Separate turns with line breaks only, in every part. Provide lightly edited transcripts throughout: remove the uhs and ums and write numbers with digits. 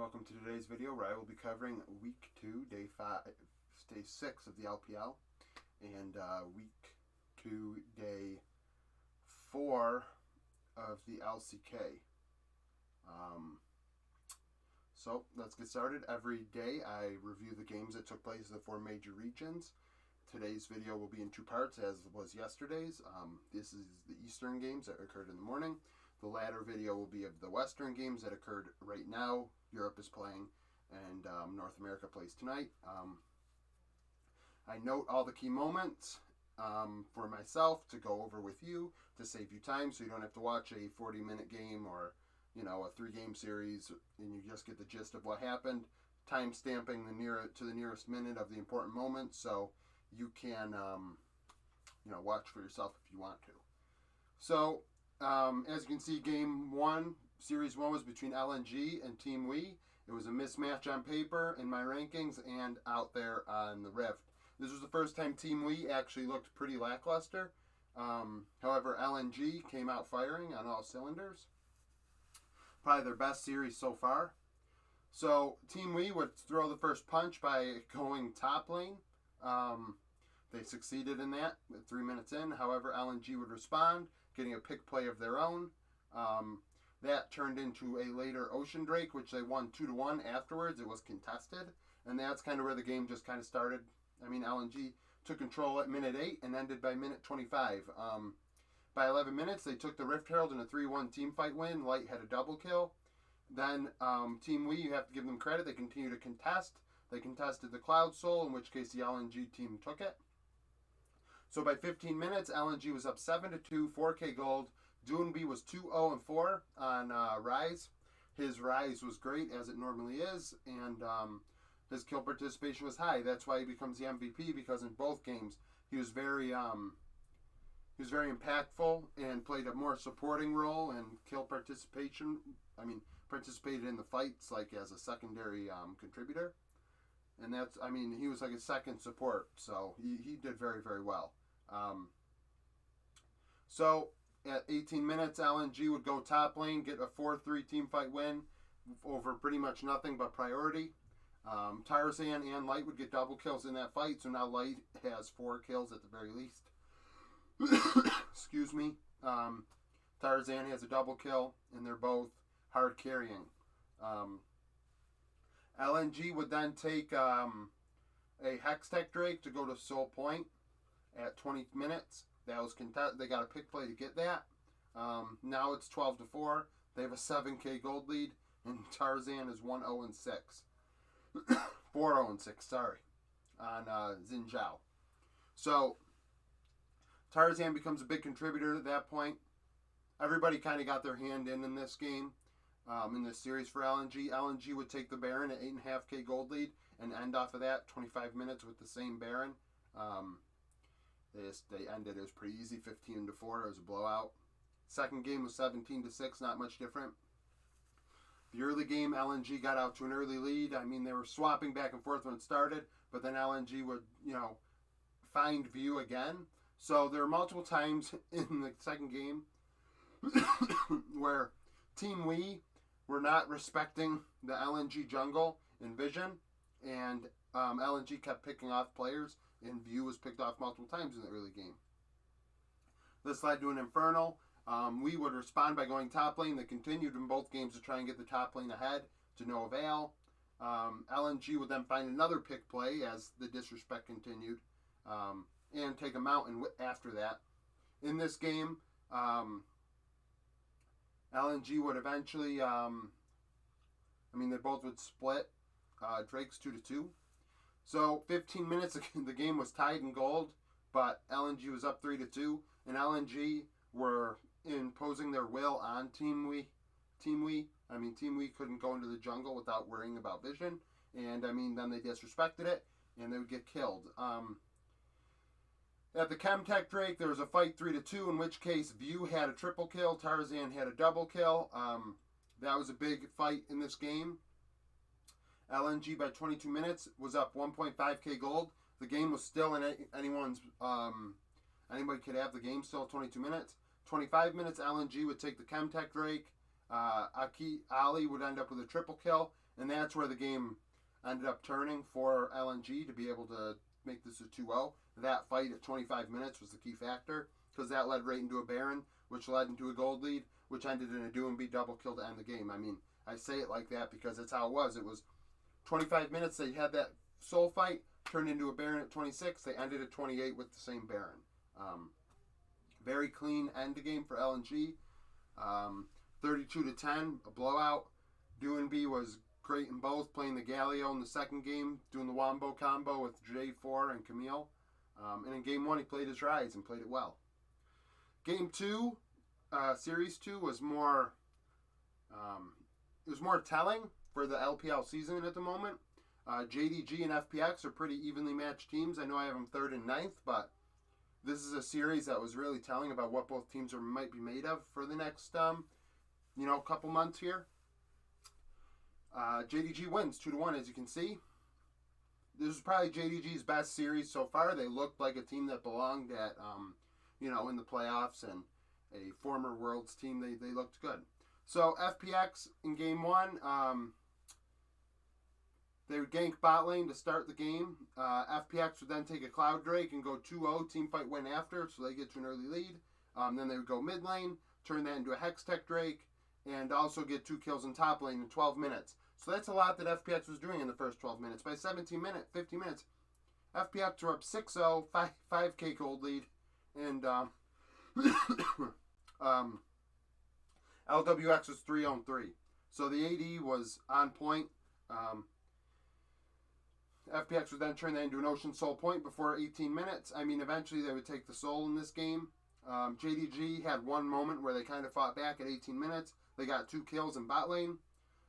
welcome to today's video where I will be covering week 2, day 6 of the LPL, and week 2, day 4 of the LCK. So let's get started. Every day I review the games that took place in the 4 major regions. Today's video will be in 2 parts, as was yesterday's. This is the Eastern games that occurred in the morning. The latter video will be of the Western games that occurred right now. Europe is playing, and North America plays tonight. I note all the key moments for myself to go over with you to save you time, so you don't have to watch a 40-minute game or a 3-game series, and you just get the gist of what happened. Time stamping to the nearest minute of the important moments, so you can watch for yourself if you want to. So as you can see, game 1, series 1 was between LNG and Team We. It was a mismatch on paper in my rankings and out there on the Rift. This was the first time Team We actually looked pretty lackluster. However, LNG came out firing on all cylinders. Probably their best series so far. So Team We would throw the first punch by going top lane. They succeeded in that 3 minutes in. However, LNG would respond, getting a pick play of their own. That turned into a later Ocean Drake, which they won 2-1 afterwards. It was contested, and that's kind of where the game just kind of started. I mean, LNG took control at minute 8 and ended by minute 25. By 11 minutes, they took the Rift Herald in a 3-1 team fight win. Light had a double kill. Then Team We, you have to give them credit. They continue to contest. They contested the Cloud Soul, in which case the LNG team took it. So by 15 minutes, LNG was up 7-2, 4K gold. Doonby was 2-0-4 on Rise. His Rise was great, as it normally is, and his kill participation was high. That's why he becomes the MVP, because in both games he was very impactful and played a more supporting role and kill participation. Participated in the fights like as a secondary contributor. And that's, he was like a second support, so he did very, very well. So at 18 minutes, LNG would go top lane, get a 4-3 team fight win over pretty much nothing but priority. Tarzan and Light would get double kills in that fight, so now Light has 4 kills at the very least. Excuse me. Tarzan has a double kill, and they're both hard carrying. LNG would then take a Hextech Drake to go to Soul Point at 20 minutes. That was they got a pick play to get that. Now it's 12-4. They have a 7K gold lead, and Tarzan is 1-0-6. 4-0-6, sorry, on Xinjiao. So Tarzan becomes a big contributor at that point. Everybody kind of got their hand in this game. In this series for LNG. LNG would take the Baron at 8.5K gold lead and end off of that 25 minutes with the same Baron. They ended. It was pretty easy, 15-4. It was a blowout. Second game was 17-6, not much different. The early game, LNG got out to an early lead. They were swapping back and forth when it started, but then LNG would, find view again. So there were multiple times in the second game where Team We were not respecting the LNG jungle in vision, and LNG kept picking off players, and View was picked off multiple times in the early game. This led to an Infernal. We would respond by going top lane. They continued in both games to try and get the top lane ahead, to no avail. LNG would then find another pick play as the disrespect continued, and take a mountain after that. In this game, LNG would eventually, they both would split. Drake's 2-2. So 15 minutes, the game was tied in gold, but LNG was up 3-2, and LNG were imposing their will on Team We. Team We couldn't go into the jungle without worrying about vision, and then they disrespected it, and they would get killed. At the Chemtech Drake, there was a fight 3-2, in which case View had a triple kill, Tarzan had a double kill. That was a big fight in this game. LNG by 22 minutes was up 1.5K gold. The game was still in anyone's. Anybody could have the game still at 22 minutes. 25 minutes, LNG would take the Chemtech Drake. Ali would end up with a triple kill, and that's where the game ended up turning for LNG to be able to make this a 2-0. That fight at 25 minutes was the key factor, because that led right into a Baron, which led into a gold lead, which ended in a do and be double kill to end the game. I mean, I say it like that because that's how it was. It was 25 minutes, they had that soul fight, turned into a Baron at 26, they ended at 28 with the same Baron. Very clean end to game for LNG. 32-10, a blowout. Doinby was great in both, playing the Galio in the second game, doing the Wombo combo with J4 and Camille. And in game 1, he played his Rise and played it well. Game 2, Series 2 was more telling for the LPL season at the moment. JDG and FPX are pretty evenly matched teams. I know I have them 3rd and 9th, but this is a series that was really telling about what both teams might be made of for the next couple months here. JDG wins 2-1, as you can see. This is probably JDG's best series so far. They looked like a team that belonged at, in the playoffs, and a former Worlds team. They looked good. So FPX in game 1, they would gank bot lane to start the game. FPX would then take a Cloud Drake and go 2-0, team fight win after, so they get to an early lead. Then they would go mid lane, turn that into a Hextech Drake, and also get 2 kills in top lane in 12 minutes. So that's a lot that FPX was doing in the first 12 minutes. By 50 minutes, FPX were up 6-0, 5k gold lead, and LWX was 3-3. So the AD was on point. FPX would then turn that into an Ocean Soul point before 18 minutes. I mean, eventually they would take the Soul in this game. JDG had one moment where they kind of fought back at 18 minutes. They got 2 kills in bot lane.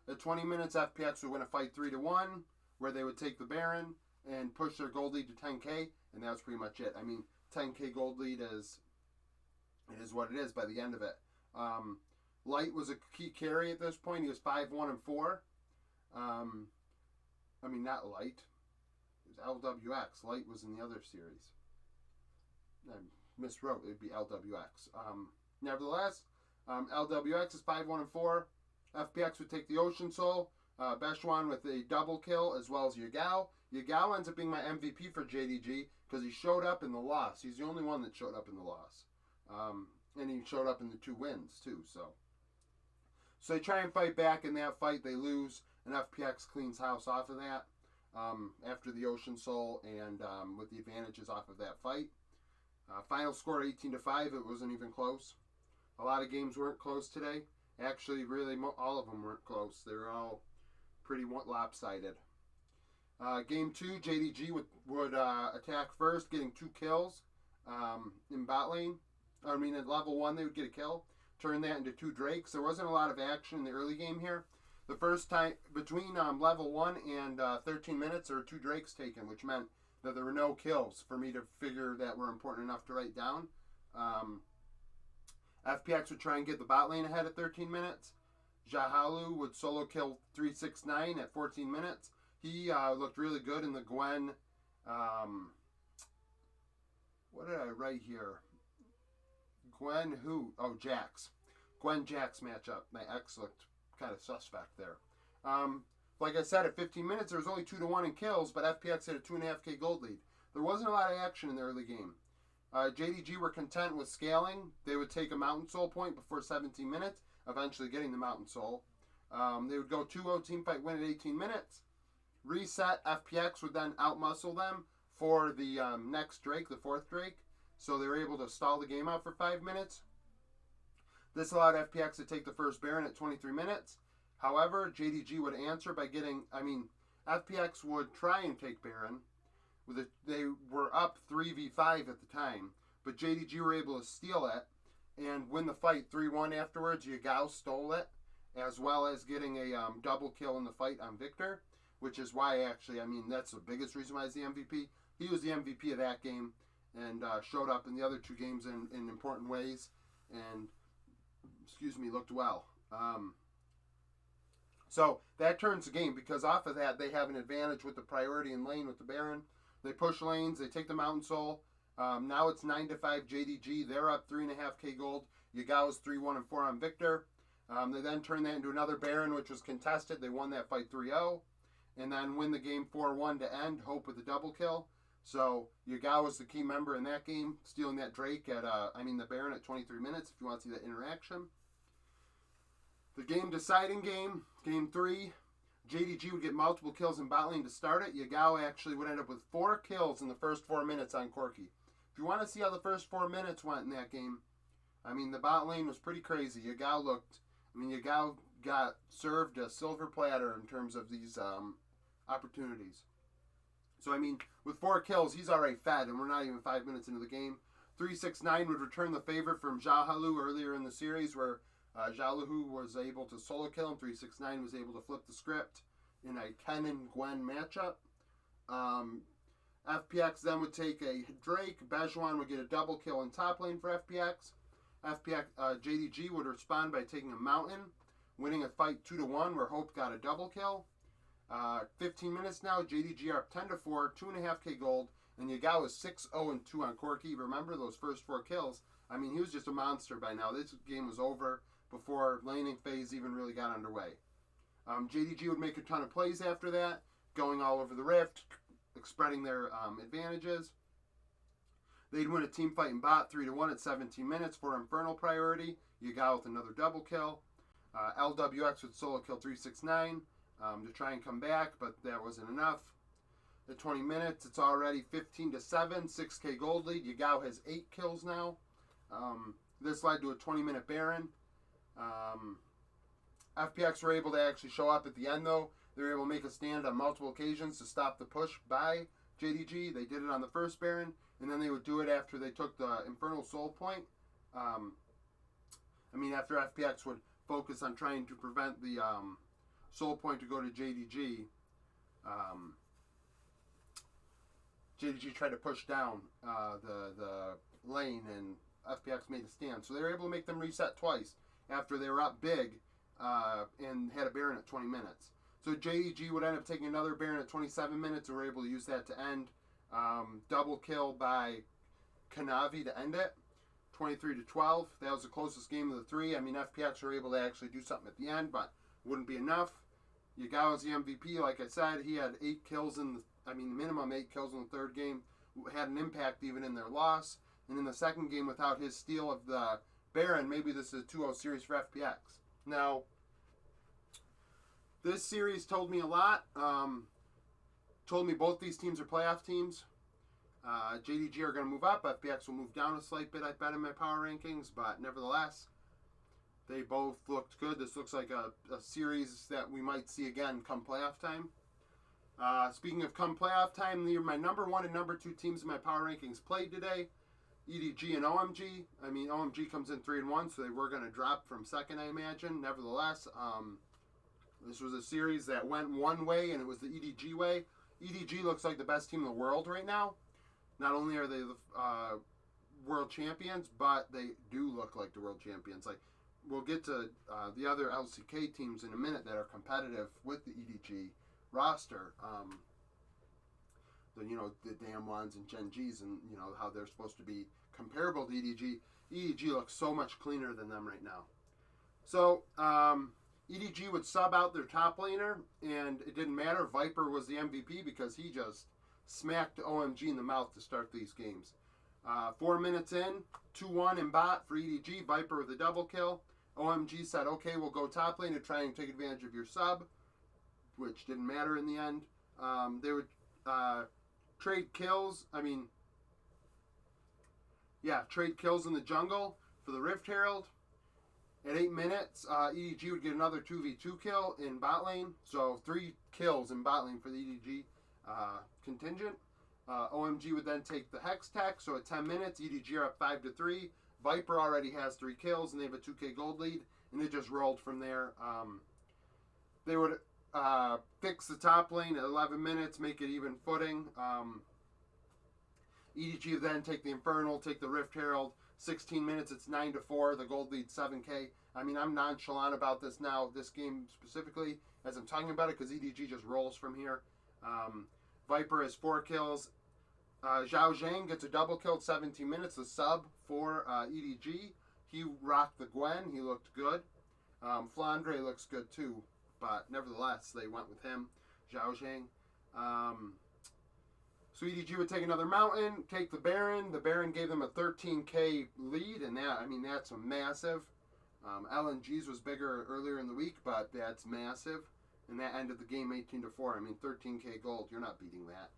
At 20 minutes, FPX would win a fight 3-1, where they would take the Baron and push their gold lead to 10k, and that was pretty much it. I mean, 10k gold lead is what it is by the end of it. Light was a key carry at this point. He was 5-1-4. Not Light. It was LWX. Light was in the other series. I miswrote. It would be LWX. Nevertheless, LWX is 5-1-4. FPX would take the Ocean Soul. Beshwan with a double kill, as well as Yagao. Yagao ends up being my MVP for JDG because he showed up in the loss. He's the only one that showed up in the loss. And he showed up in the 2 wins, too. So they try and fight back in that fight. They lose, and FPX cleans house off of that after the Ocean Soul and with the advantages off of that fight. Final score 18-5. It wasn't even close. A lot of games weren't close today. Actually, really, all of them weren't close. They were all pretty lopsided. Game 2, JDG would attack first, getting 2 kills in bot lane. At level 1, they would get a kill. Turn that into 2 Drakes. There wasn't a lot of action in the early game here. The first time, between level 1 and 13 minutes, there were 2 Drakes taken, which meant that there were no kills for me to figure that were important enough to write down. FPX would try and get the bot lane ahead at 13 minutes. Jahalu would solo kill 369 at 14 minutes. He looked really good in the Gwen. What did I write here? Gwen who? Oh, Jax. Gwen Jax matchup. My X looked kind of suspect there. Like I said, at 15 minutes, there was only 2-1 in kills, but FPX had a 2.5k gold lead. There wasn't a lot of action in the early game. JDG were content with scaling. They would take a Mountain Soul point before 17 minutes, eventually getting the Mountain Soul. They would go 2-0 team fight win at 18 minutes. Reset, FPX would then outmuscle them for the next Drake, the 4th Drake. So they were able to stall the game out for 5 minutes. This allowed FPX to take the first Baron at 23 minutes. However, JDG would answer by FPX would try and take Baron. They were up 3v5 at the time, but JDG were able to steal it and win the fight 3-1 afterwards. Yagao stole it, as well as getting a double kill in the fight on Victor, which is why that's the biggest reason why he's the MVP. He was the MVP of that game and showed up in the other 2 games in important ways and, looked well. So that turns the game because off of that, they have an advantage with the priority in lane with the Baron. They push lanes. They take the Mountain Soul. Now it's 9-5 JDG. They're up 3.5k gold. Yagao's 3-1-4 on Victor. They then turned that into another Baron, which was contested. They won that fight 3-0. And then win the game 4-1 to end. Hope with a double kill. So Yagao was the key member in that game, stealing that Drake at, the Baron at 23 minutes, if you want to see that interaction. The game deciding game, game 3, JDG would get multiple kills in bot lane to start it. Yagao actually would end up with 4 kills in the first 4 minutes on Corki. If you want to see how the first 4 minutes went in that game, the bot lane was pretty crazy. Yagao got served a silver platter in terms of these opportunities. So, with 4 kills, he's already fed, and we're not even 5 minutes into the game. 369 would return the favor from Jahalu earlier in the series, where Jahalu was able to solo kill him. 369 was able to flip the script in a Ken and Gwen matchup. FPX then would take a Drake. Bejuan would get a double kill in top lane for FPX. JDG would respond by taking a Mountain, winning a fight 2-1, where Hope got a double kill. 15 minutes now, JDG are up 10-4, 2.5k gold, and Yagao is 6-0-2 on Corki. Remember those first 4 kills? He was just a monster by now. This game was over before laning phase even really got underway. JDG would make a ton of plays after that, going all over the rift, spreading their advantages. They'd win a team fight in bot 3-1 at 17 minutes for Infernal priority. Yagao with another double kill. LWX would solo kill 369 to try and come back, but that wasn't enough. At 20 minutes, it's already 15-7, 6k gold lead. Yagao has 8 kills now. This led to a 20-minute Baron. FPX were able to actually show up at the end, though. They were able to make a stand on multiple occasions to stop the push by JDG. They did it on the first Baron, and then they would do it after they took the Infernal Soul Point. After FPX would focus on trying to prevent the Soul Point to go to JDG. JDG tried to push down the lane, and FPX made a stand. So they were able to make them reset twice after they were up big and had a Baron at 20 minutes. So JDG would end up taking another Baron at 27 minutes, and were able to use that to end. Double kill by Kanavi to end it. 23-12. That was the closest game of the 3. FPX were able to actually do something at the end, but wouldn't be enough. Yagao was the MVP. Like I said, he had 8 kills minimum 8 kills in the third game. Had an impact even in their loss. And in the second game, without his steal of the Baron, maybe this is a 2-0 series for FPX. Now, this series told me a lot. Told me both these teams are playoff teams. JDG are going to move up. FPX will move down a slight bit, I bet, in my power rankings. But nevertheless, they both looked good. This looks like a series that we might see again come playoff time. Speaking of come playoff time, my number 1 and number 2 teams in my power rankings played today. EDG and OMG. OMG comes in 3-1, so they were going to drop from second, I imagine. Nevertheless, this was a series that went one way, and it was the EDG way. EDG looks like the best team in the world right now. Not only are they the world champions, but they do look like the world champions. We'll get to the other LCK teams in a minute that are competitive with the EDG roster. The damn ones and Gen Gs, and how they're supposed to be comparable to EDG. EDG looks so much cleaner than them right now. So EDG would sub out their top laner, and it didn't matter. Viper was the MVP because he just smacked OMG in the mouth to start these games. 4 minutes in, 2-1 in bot for EDG. Viper with a double kill. OMG said, okay, we'll go top lane to try and take advantage of your sub, which didn't matter in the end. They would trade kills. Trade kills in the jungle for the Rift Herald. At 8 minutes, EDG would get another 2v2 kill in bot lane. So 3 kills in bot lane for the EDG contingent. OMG would then take the Hex Tech. So at 10 minutes, EDG are up 5-3. Viper already has 3 kills, and they have a 2k gold lead. And they just rolled from there. They would fix the top lane at 11 minutes, make it even footing. EDG would then take the Infernal, take the Rift Herald. 16 minutes, it's 9-4. The gold lead 7k. I'm nonchalant about this now, this game specifically, as I'm talking about it, because EDG just rolls from here. Viper has 4 kills. Zhao Zhang gets a double kill at 17 minutes, the sub for EDG. He rocked the Gwen. He looked good. Flandre looks good too, but nevertheless, they went with him, Zhao Zhang. So EDG would take another mountain, take the Baron. The Baron gave them a 13k lead, and that's a massive. LNG's was bigger earlier in the week, but that's massive. And that ended the game 18-4. 13k gold. You're not beating that.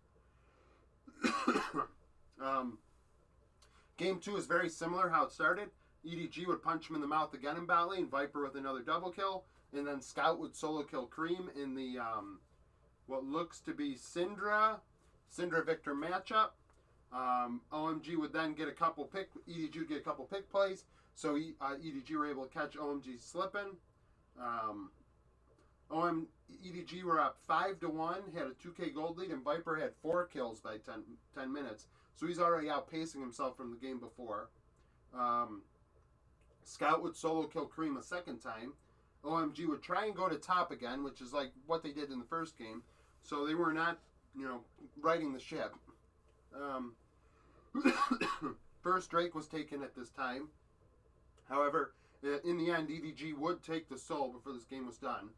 Game 2 is very similar how it started. EDG would punch him in the mouth again in bot lane, Viper with another double kill, and then Scout would solo kill Cream in the what looks to be Syndra Victor matchup. OMG would then get EDG would get a couple pick plays, so EDG were able to catch OMG slipping. EDG were up 5-1, had a 2k gold lead, and Viper had 4 kills by 10 minutes. So he's already outpacing himself from the game before. Scout would solo kill Cream a second time. OMG would try and go to top again, which is like what they did in the first game. So they were not, righting the ship. First Drake was taken at this time. However, in the end, EDG would take the soul before this game was done.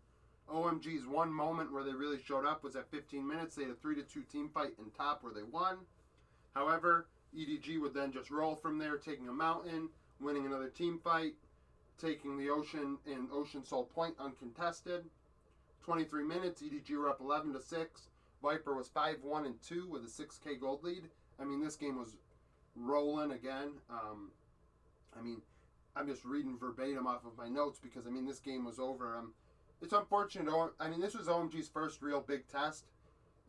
OMG's one moment where they really showed up was at 15 minutes. They had a 3-2 team fight in top where they won. However, EDG would then just roll from there, taking a mountain, winning another team fight, taking the Ocean and Ocean Soul Point uncontested. 23 minutes, EDG were up 11-6. Viper was 5-1-2 with a 6k gold lead. This game was rolling again. I'm just reading verbatim off of my notes because, this game was over. It's unfortunate. This was OMG's first real big test,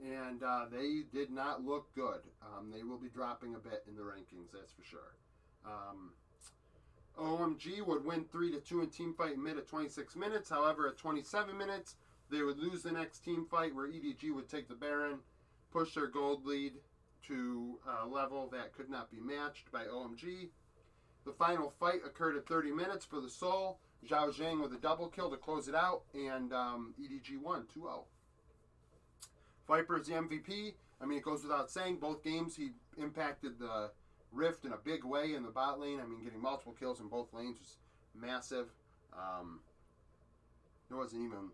and they did not look good. They will be dropping a bit in the rankings, that's for sure. OMG would win 3-2 in team fight mid at 26 minutes. However, at 27 minutes, they would lose the next team fight where EDG would take the Baron, push their gold lead to a level that could not be matched by OMG. The final fight occurred at 30 minutes for the Soul. Zhao Zhang with a double kill to close it out, and EDG won 2-0. Viper is the MVP. It goes without saying, both games he impacted the Rift in a big way in the bot lane. Getting multiple kills in both lanes was massive. It wasn't even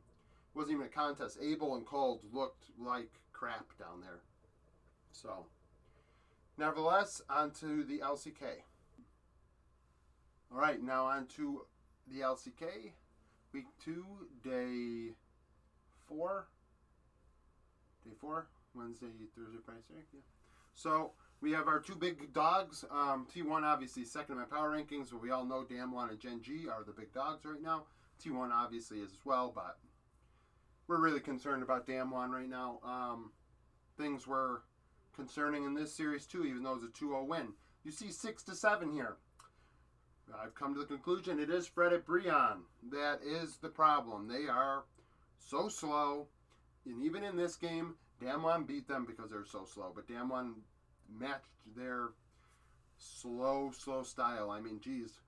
a contest. Abel and Cold looked like crap down there. So, nevertheless, on to the LCK. All right, now on to the LCK. Week 2, day 4. Day 4, Wednesday, Thursday, Friday, Saturday. Yeah. So, we have our two big dogs. T1 obviously second in my power rankings, but we all know Damwon and Gen G are the big dogs right now. T1 obviously is as well, but we're really concerned about Damwon right now. Things were concerning in this series too, even though it's a 2-0 win. You see 6-7 here. I've come to the conclusion it is Fred at Brion. That is the problem. They are so slow, and even in this game, Damwon beat them because they're so slow, but Damwon matched their slow style. Geez.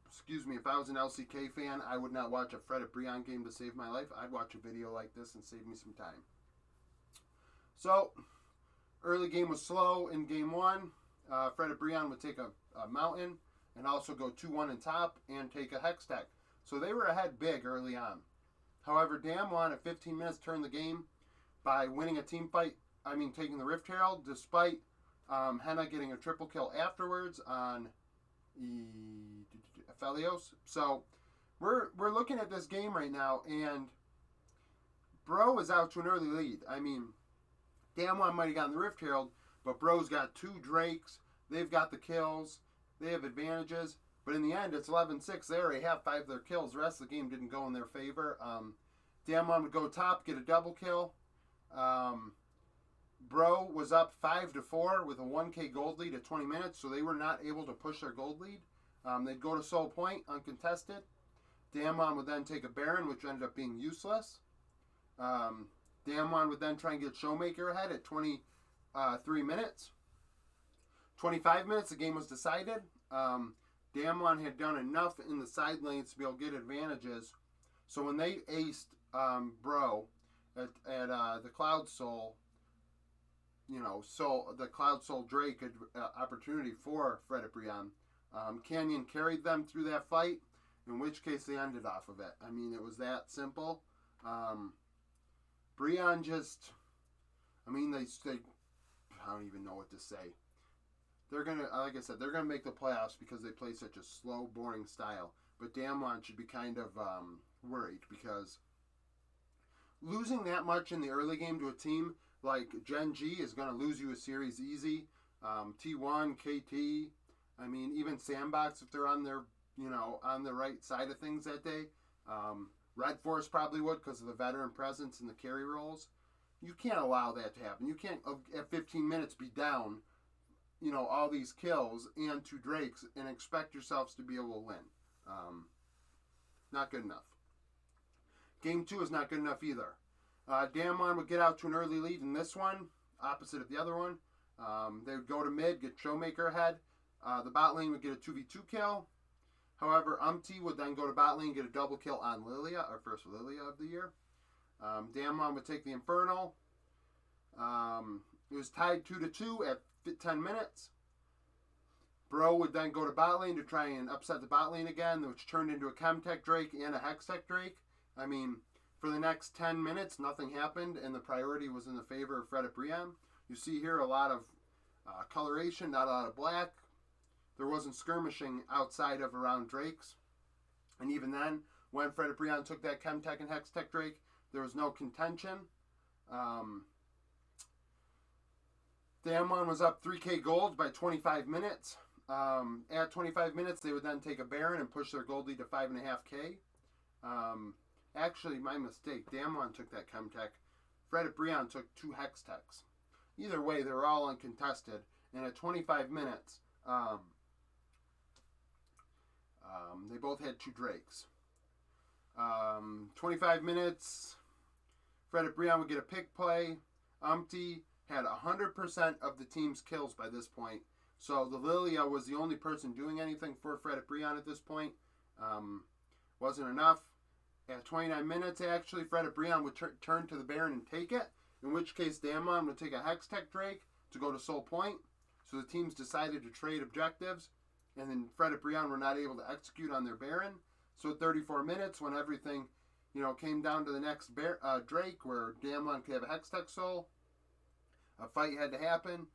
Excuse me, if I was an LCK fan, I would not watch a Fred at Brion game to save my life. I'd watch a video like this and save me some time. So, early game was slow in game 1. Fred at Brion would take a mountain and also go 2-1 in top and take a Hextech. So they were ahead big early on. However, Damwon at 15 minutes turned the game by winning a team fight, taking the Rift Herald, despite Henna getting a triple kill afterwards on Aphelios. So we're looking at this game right now, and Bro is out to an early lead. Damwon might have gotten the Rift Herald, but Bro's got 2 Drakes. They've got the kills. They have advantages. But in the end, it's 11-6. They already have 5 of their kills. The rest of the game didn't go in their favor. Damwon would go top, get a double kill. Bro was up 5-4 with a 1k gold lead at 20 minutes, so they were not able to push their gold lead. They'd go to Soul Point uncontested. Damwon would then take a Baron, which ended up being useless. Damwon would then try and get Showmaker ahead at 23 minutes. 25 minutes, the game was decided. Damwon had done enough in the side lanes to be able to get advantages. So when they aced Bro at the Cloud Soul, the Cloud Soul Drake had opportunity for Fred at Brion. Canyon carried them through that fight. in which case they ended off of it. I mean, it was that simple. Brion just, I mean, they I don't even know what to say. They're going to, like I said, they're going to make the playoffs because they play such a slow, boring style. But Damwon should be kind of worried because losing that much in the early game to a team like Gen G is going to lose you a series easy. T1, KT, I mean, even Sandbox, if they're on their, on the right side of things that day. Red Force probably would because of the veteran presence and the carry roles. You can't allow that to happen. You can't, at 15 minutes, be down, all these kills and 2 Drakes and expect yourselves to be able to win. Not good enough. Game 2 is not good enough either. Damwon would get out to an early lead in this one, opposite of the other one. They would go to mid, get Showmaker ahead. The bot lane would get a 2v2 kill. However, would then go to bot lane and get a double kill on Lilia, our first Lilia of the year. Damwon would take the Infernal. It was tied 2-2 at 10 minutes. Bro would then go to bot lane to try and upset the bot lane again, which turned into a Chemtech Drake and a Hextech Drake. I mean, for the next 10 minutes, nothing happened, and the priority was in the favor of Fred Brion. You see here a lot of coloration, not a lot of black. There wasn't skirmishing outside of around Drakes. And even then, when Fred Brion took that Chemtech and Hextech Drake, there was no contention. Damwon was up 3k gold by 25 minutes. At 25 minutes, they would then take a Baron and push their gold lead to 5.5k. Actually, my mistake. Damwon took that Chemtech. Fred Brion took 2 Hextechs. Either way, they were all uncontested. And at 25 minutes, they both had 2 Drakes. 25 minutes, Fred Brion would get a pick play. Had 100% of the team's kills by this point. So the Lilia was the only person doing anything for Fred Brion at this point. Wasn't enough. At 29 minutes, actually, Fred Brion would turn to the Baron and take it, in which case Damwon would take a Hextech Drake to go to Soul Point. So the teams decided to trade objectives, and then Fred Brion were not able to execute on their Baron. So at 34 minutes, when everything, came down to the next Drake, where Damwon could have a Hextech Soul, a fight had to happen.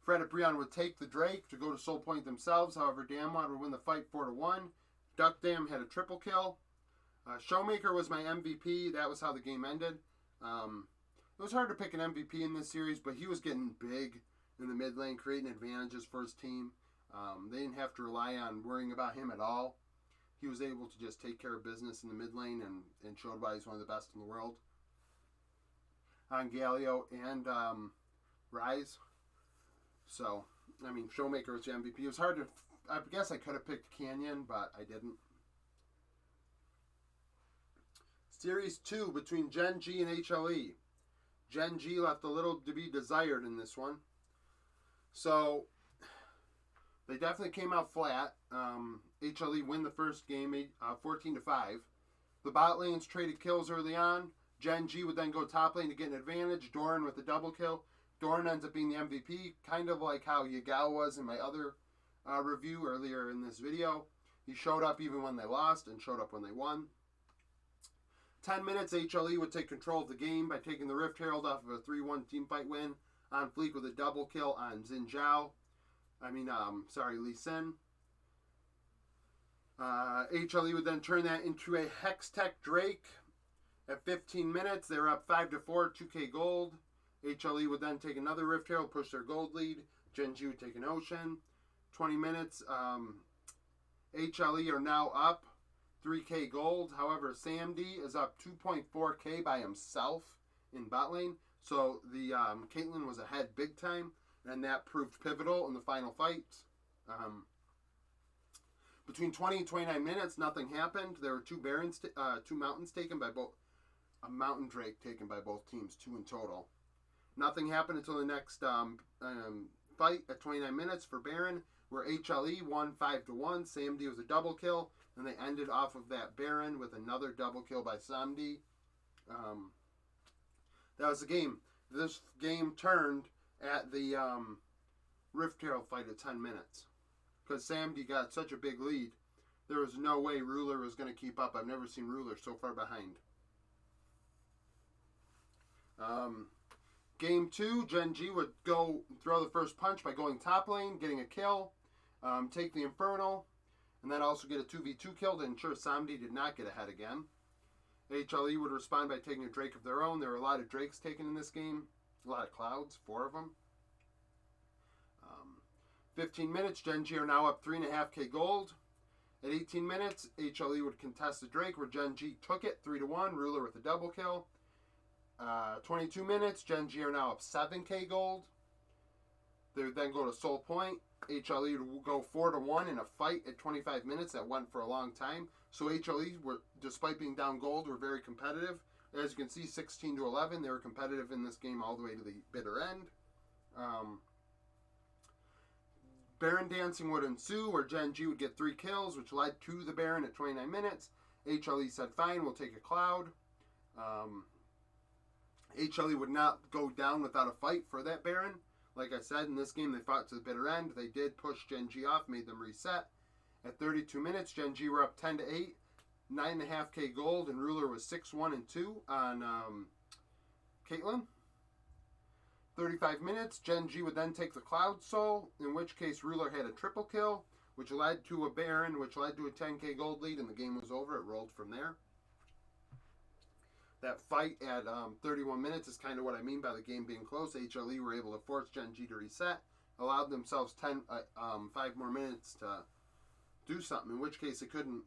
Fred Brion would take the Drake to go to Soul Point themselves. However, Damwon would win the fight 4-1. Duck Dam had a triple kill. Showmaker was my MVP. That was how the game ended. It was hard to pick an MVP in this series, but he was getting big in the mid lane, creating advantages for his team. They didn't have to rely on worrying about him at all. He was able to just take care of business in the mid lane and showed why he's one of the best in the world. On Galio and Rise. So, I mean, Showmaker was the MVP. It was hard to, I guess I could have picked Canyon, but I didn't. Series 2 between Gen G and HLE. Gen G left a little to be desired in this one. So, they definitely came out flat. HLE win the first game 14-5. The bot lanes traded kills early on. Gen G would then go top lane to get an advantage. Doran with the double kill. Doran ends up being the MVP, kind of like how Yagao was in my other review earlier in this video. He showed up even when they lost and showed up when they won. 10 minutes, HLE would take control of the game by taking the Rift Herald off of a 3-1 teamfight win on Fleek with a double kill on Xin Zhao. Lee Sin. HLE would then turn that into a Hextech Drake. At 15 minutes, they were up 5-4, 2k gold. HLE would then take another Rift Herald, push their gold lead. Gen G would take an Ocean. 20 minutes, HLE are now up 3k gold. However, Sam D is up 2.4k by himself in bot lane. So the Caitlyn was ahead big time, and that proved pivotal in the final fights. Between 20 and 29 minutes, nothing happened. There were 2 Barons, 2 Mountains taken by both, a Mountain Drake taken by both teams, 2 in total. Nothing happened until the next fight at 29 minutes for Baron, where HLE won 5-1. Sam D was a double kill, and they ended off of that Baron with another double kill by Sam D. That was the game. This game turned at the Rift Herald fight at 10 minutes. Because Sam D got such a big lead. There was no way Ruler was going to keep up. I've never seen Ruler so far behind. Game 2, Gen G would go throw the first punch by going top lane, getting a kill, take the Infernal, and then also get a 2v2 kill to ensure Samdi did not get ahead again. HLE would respond by taking a Drake of their own. There were a lot of Drakes taken in this game. A lot of Clouds, 4 of them. 15 minutes, Gen G are now up 3.5k gold. At 18 minutes, HLE would contest the Drake where Gen G took it 3-1, Ruler with a double kill. 22 minutes, Gen G are now up 7k gold. They would then go to Soul Point. HLE would go 4-1 in a fight at 25 minutes that went for a long time. So HLE, were, despite being down gold, were very competitive. As you can see, 16-11, they were competitive in this game all the way to the bitter end. Baron dancing would ensue, where Gen G would get 3 kills, which led to the Baron at 29 minutes. HLE said, fine, we'll take a Cloud. HLE would not go down without a fight for that Baron. Like I said, in this game, they fought to the bitter end. They did push Gen G off, made them reset. At 32 minutes, Gen G were up 10-8, 9.5k gold, and Ruler was 6-1-2 on Caitlyn. 35 minutes, Gen G would then take the Cloud Soul, in which case Ruler had a triple kill, which led to a Baron, which led to a 10k gold lead, and the game was over. It rolled from there. That fight at 31 minutes is kind of what I mean by the game being close. HLE were able to force Gen G to reset, allowed themselves 5 more minutes to do something, in which case they couldn't,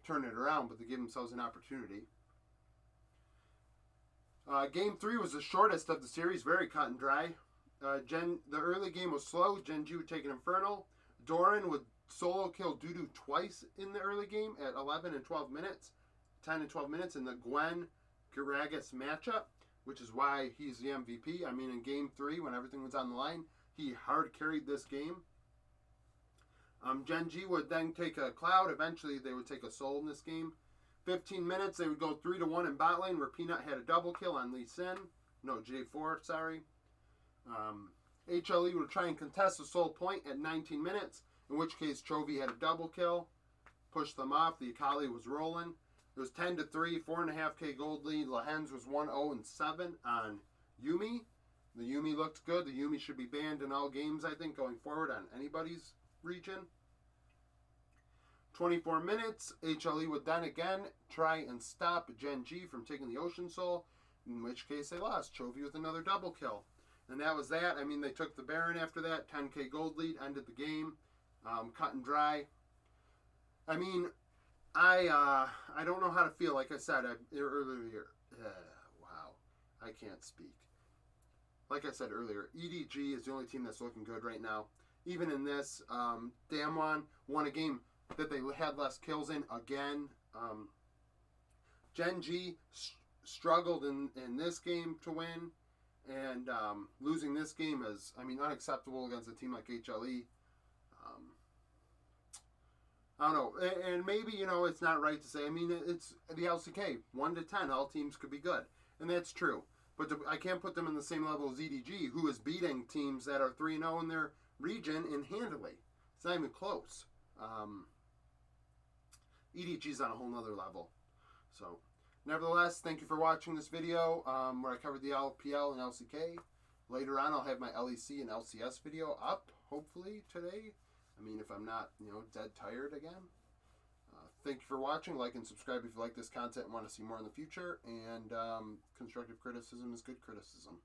turn it around, but they gave themselves an opportunity. Game 3 was the shortest of the series, very cut and dry. The early game was slow. Gen G would take an Infernal. Doran would solo kill Dudu twice in the early game at 11 and 12 minutes, 10 and 12 minutes in the Gwen Karagas matchup, which is why he's the MVP. I mean, in Game 3, when everything was on the line, he hard carried this game. Gen G would then take a Cloud. Eventually, they would take a Soul in this game. 15 minutes, they would go 3-1 in bot lane, where Peanut had a double kill on Lee Sin. No, J4, sorry. HLE would try and contest the Soul Point at 19 minutes, in which case Chovy had a double kill, pushed them off. The Akali was rolling. It was 10-3, 4.5k gold lead. Lahens was 1-0-7 on Yuumi. The Yuumi looked good. The Yuumi should be banned in all games, I think, going forward on anybody's region. 24 minutes, HLE would then again try and stop Gen G from taking the Ocean Soul, in which case they lost. Chovy with another double kill. And that was that. I mean, they took the Baron after that. 10k gold lead, ended the game. Cut and dry. I mean, I don't know how to feel. Like I said earlier, wow, I can't speak. Like I said earlier, EDG is the only team that's looking good right now. Even in this, Damwon won a game that they had less kills in again. Gen G struggled in this game to win, and losing this game is, unacceptable against a team like HLE. I don't know, and maybe, it's not right to say, it's the LCK, 1 to 10, all teams could be good, and that's true, but I can't put them in the same level as EDG, who is beating teams that are 3-0 in their region and handily. It's not even close. EDG's on a whole nother level. So, nevertheless, thank you for watching this video where I covered the LPL and LCK. Later on, I'll have my LEC and LCS video up, hopefully, today. If I'm not, dead tired again. Thank you for watching. Like and subscribe if you like this content and want to see more in the future. And constructive criticism is good criticism.